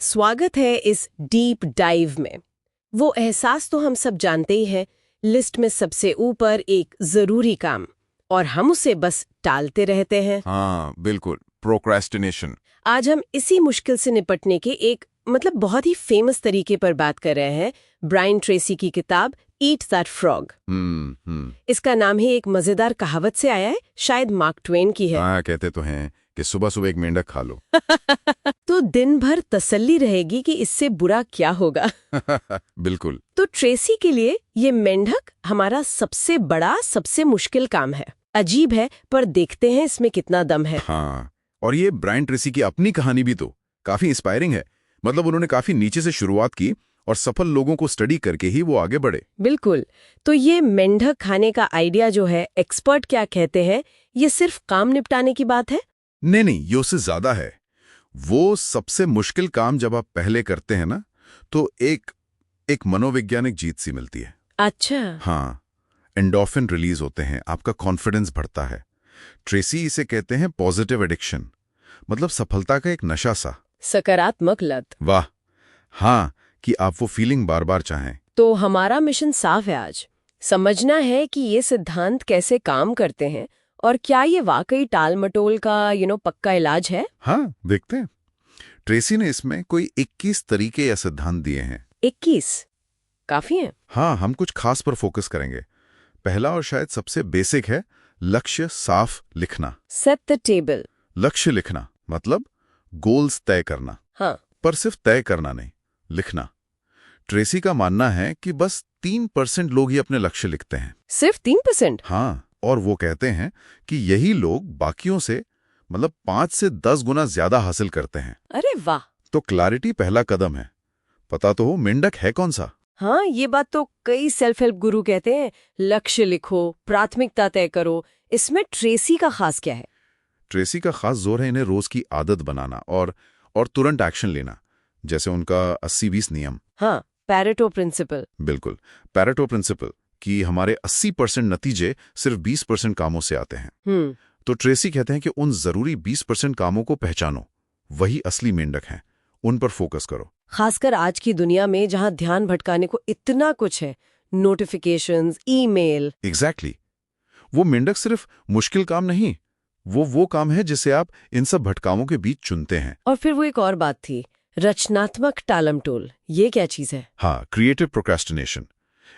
स्वागत है इस डीप डाइव में। वो एहसास तो हम सब जानते ही हैं, लिस्ट में सबसे ऊपर एक जरूरी काम, और हम उसे बस टालते रहते हैं। हाँ बिल्कुल, प्रोक्रेस्टिनेशन। आज हम इसी मुश्किल से निपटने के एक बहुत ही फेमस तरीके पर बात कर रहे हैं। ब्रायन ट्रेसी की किताब ईट दैट फ्रॉग। इसका नाम ही एक मजेदार कहावत से आया है, शायद मार्क ट्वेन की है। हाँ, कहते तो हैं कि सुबह सुबह एक मेंढक खा लो तो दिन भर तसल्ली रहेगी कि इससे बुरा क्या होगा। बिल्कुल। तो ट्रेसी के लिए ये मेंढक हमारा सबसे बड़ा, सबसे मुश्किल काम है। अजीब है, पर देखते हैं इसमें कितना दम है। हाँ, और ये ब्रायन ट्रेसी की अपनी कहानी भी तो काफी इंस्पायरिंग है। मतलब उन्होंने काफी नीचे से शुरुआत की और सफल लोगों को स्टडी करके ही वो आगे बढ़े। बिल्कुल। तो ये मेंढक खाने का आइडिया जो है, एक्सपर्ट क्या कहते हैं, ये सिर्फ काम निपटाने की बात है? नहीं, ये उससे ज्यादा है। वो सबसे मुश्किल काम जब आप पहले करते हैं ना, तो एक मनोवैज्ञानिक जीत सी मिलती है। अच्छा। हाँ, एंडोर्फिन रिलीज होते हैं, आपका कॉन्फिडेंस बढ़ता है। ट्रेसी इसे कहते हैं पॉजिटिव एडिक्शन, मतलब सफलता का एक नशा सा। सकारात्मक लत। वाह, हाँ, कि आप वो फीलिंग बार बार चाहें। तो हमारा मिशन साफ है आज। समझना है कि ये सिद्धांत कैसे काम करते हैं और क्या ये वाकई टाल मटोल का पक्का इलाज है। हाँ, देखते हैं। ट्रेसी ने इसमें कोई 21 तरीके या सिद्धांत दिए हैं। 21 काफी है। हाँ, हम कुछ खास पर फोकस करेंगे। पहला और शायद सबसे बेसिक है लक्ष्य साफ लिखना। Set the table. लक्ष्य लिखना मतलब गोल्स तय करना। हाँ। पर सिर्फ तय करना नहीं, लिखना। ट्रेसी का मानना है कि बस 3% लोग ही अपने लक्ष्य लिखते हैं। सिर्फ 3%? हाँ, और वो कहते हैं कि यही लोग बाकियों से 5 से 10 गुना ज्यादा हासिल करते हैं। अरे वाह। तो क्लैरिटी पहला कदम है। पता तो हो मेंढक है कौन सा। हाँ, ये बात तो कई सेल्फ हेल्प गुरु कहते हैं। लक्ष्य लिखो, प्राथमिकता तय करो। इसमें ट्रेसी का खास क्या है? ट्रेसी का खास जोर है इन्हें रोज की आदत बनाना और तुरंत एक्शन लेना, जैसे उनका 80-20 नियम। हाँ, पैरेटो प्रिंसिपल। बिल्कुल, पैरेटो प्रिंसिपल कि हमारे 80% नतीजे सिर्फ 20% कामों से आते हैं। तो ट्रेसी कहते हैं कि उन जरूरी 20% कामों को पहचानो, वही असली मेंढक हैं, उन पर फोकस करो। खासकर आज की दुनिया में जहां ध्यान भटकाने को इतना कुछ है, नोटिफिकेशंस, ईमेल। एग्जैक्टली। वो मेंढक सिर्फ मुश्किल काम नहीं, वो काम है जिसे आप इन सब भटकामों के बीच चुनते हैं। और फिर वो एक और बात थी, रचनात्मक टालमटोल। ये क्या चीज है? हाँ, क्रिएटिव प्रोक्रेस्टिनेशन।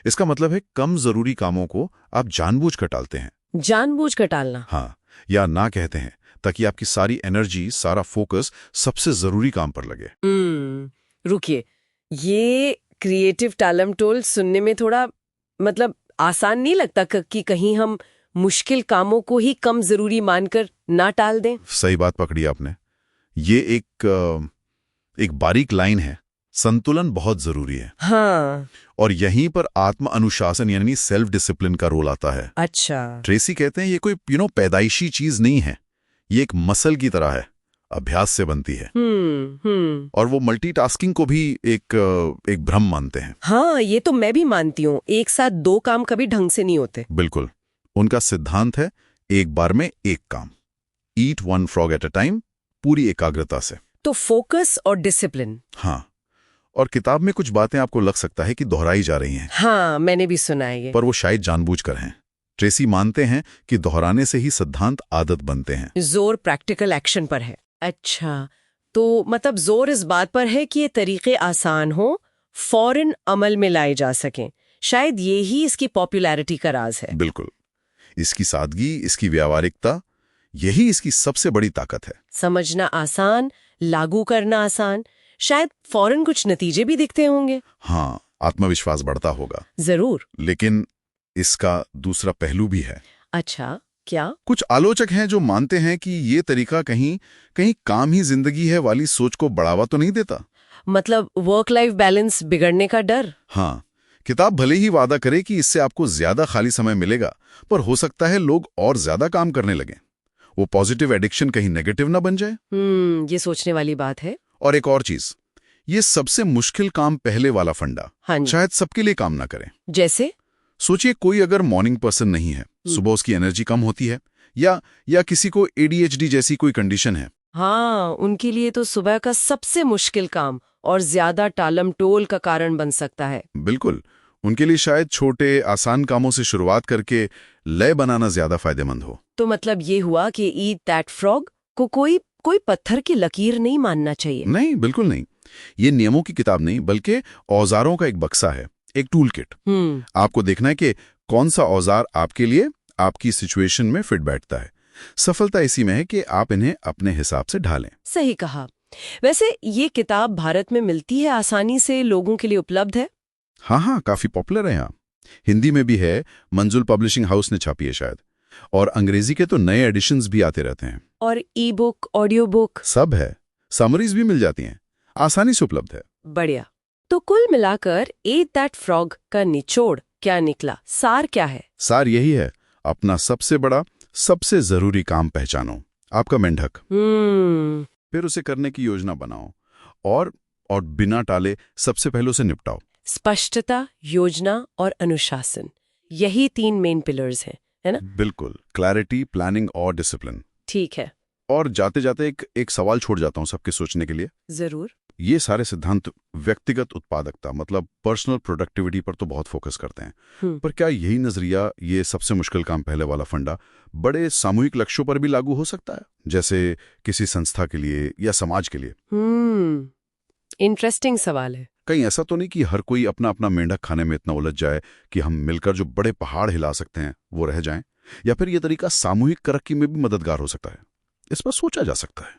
इसका मतलब है कम जरूरी कामों को आप जानबूझकर टालते हैं। जानबूझकर टालना? हाँ, या ना कहते हैं, ताकि आपकी सारी एनर्जी, सारा फोकस सबसे जरूरी काम पर लगे। रुकिए, ये क्रिएटिव टालमटोल सुनने में थोड़ा आसान नहीं लगता कि कहीं हम मुश्किल कामों को ही कम जरूरी मानकर ना टाल दें? सही बात पकड़ी आपने। ये एक बारीक लाइन है। संतुलन बहुत जरूरी है। हाँ। और यहीं पर आत्म अनुशासन यानी सेल्फ डिसिप्लिन का रोल आता है। अच्छा। ट्रेसी कहते हैं ये कोई पैदाइशी चीज नहीं है, ये एक मसल की तरह है, अभ्यास से बनती है। और वो मल्टीटास्किंग को भी एक भ्रम मानते हैं। हाँ, ये तो मैं भी मानती हूँ। एक साथ 2 काम कभी ढंग से नहीं होते। बिल्कुल। उनका सिद्धांत है एक बार में एक काम, ईट one frog at a time, पूरी एकाग्रता से। तो फोकस और डिसिप्लिन। हाँ, और किताब में कुछ बातें आपको लग सकता है कि दोहराई जा रही हैं। हाँ, मैंने भी सुना है ये। पर वो शायद जानबूझकर हैं। ट्रेसी मानते हैं कि दोहराने से ही सिद्धांत आदत बनते हैं। जोर प्रैक्टिकल एक्शन पर है। अच्छा, तो जोर इस बात पर है कि ये तरीके आसान हो, फौरन अमल में लाए जा सकें। शायद ये ही इसकी पॉपुलैरिटी का राज है। बिल्कुल, इसकी सादगी, इसकी व्यावहारिकता, यही इसकी सबसे बड़ी ताकत है। समझना आसान, लागू करना आसान, शायद फौरन कुछ नतीजे भी दिखते होंगे। हाँ, आत्मविश्वास बढ़ता होगा जरूर। लेकिन इसका दूसरा पहलू भी है। अच्छा, क्या? कुछ आलोचक हैं जो मानते हैं कि ये तरीका कहीं काम ही जिंदगी है वाली सोच को बढ़ावा तो नहीं देता। वर्क लाइफ बैलेंस बिगड़ने का डर। हाँ, किताब भले ही वादा करे कि इससे आपको ज्यादा खाली समय मिलेगा, पर हो सकता है लोग और ज्यादा काम करने लगें। वो पॉजिटिव एडिक्शन कहीं नेगेटिव ना बन जाए। ये सोचने वाली बात है। और एक और चीज, ये सबसे मुश्किल काम पहले वाला फंडा शायद सबके लिए काम ना करें। जैसे सोचिए कोई अगर मॉर्निंग पर्सन नहीं है, सुबह उसकी एनर्जी कम होती है, या किसी को ADHD जैसी कोई कंडीशन है। हाँ, उनके लिए तो सुबह का सबसे मुश्किल काम और ज्यादा टालम-टोल का कारण बन सकता है। बिल्कुल, उनके लिए शायद छोटे आसान कामों से शुरुआत करके लय बनाना ज्यादा फायदेमंद हो। तो मतलब ये हुआ कि ईट दैट फ्रॉग को कोई पत्थर की लकीर नहीं मानना चाहिए। नहीं, बिल्कुल नहीं। ये नियमों की किताब नहीं, बल्कि औजारों का एक बक्सा है, एक टूल किट। आपको देखना है कि कौन सा औजार आपके लिए, आपकी सिचुएशन में फिट बैठता है। सफलता इसी में है कि आप इन्हें अपने हिसाब से ढालें। सही कहा। वैसे ये किताब भारत में मिलती है आसानी से, लोगों के लिए उपलब्ध है? हाँ, काफी पॉपुलर है यहाँ। हिंदी में भी है, मंजुल पब्लिशिंग हाउस ने छापी है शायद। और अंग्रेजी के तो नए एडिशंस भी आते रहते हैं। और ई बुक, ऑडियो बुक सब है। समरीज भी मिल जाती हैं, आसानी से उपलब्ध है। बढ़िया। तो कुल मिलाकर ईट दैट फ्रॉग का निचोड़ क्या निकला, सार क्या है? सार यही है, अपना सबसे बड़ा, सबसे जरूरी काम पहचानो, आपका मेंढक। फिर उसे करने की योजना बनाओ और बिना टाले सबसे पहले उसे निपटाओ। स्पष्टता, योजना और अनुशासन, यही 3 मेन पिलर्स हैं, है ना? बिल्कुल, क्लैरिटी, प्लानिंग और डिसिप्लिन। ठीक है। और जाते जाते एक सवाल छोड़ जाता हूं सबके सोचने के लिए। जरूर। ये सारे सिद्धांत व्यक्तिगत उत्पादकता, मतलब पर्सनल प्रोडक्टिविटी पर तो बहुत फोकस करते हैं, पर क्या यही नजरिया, ये सबसे मुश्किल काम पहले वाला फंडा, बड़े सामूहिक लक्ष्यों पर भी लागू हो सकता है, जैसे किसी संस्था के लिए या समाज के लिए? इंटरेस्टिंग सवाल है। कहीं ऐसा तो नहीं कि हर कोई अपना अपना मेंढक खाने में इतना उलझ जाए कि हम मिलकर जो बड़े पहाड़ हिला सकते हैं वो रह जाएं? या फिर यह तरीका सामूहिक तरक्की में भी मददगार हो सकता है? इस पर सोचा जा सकता है।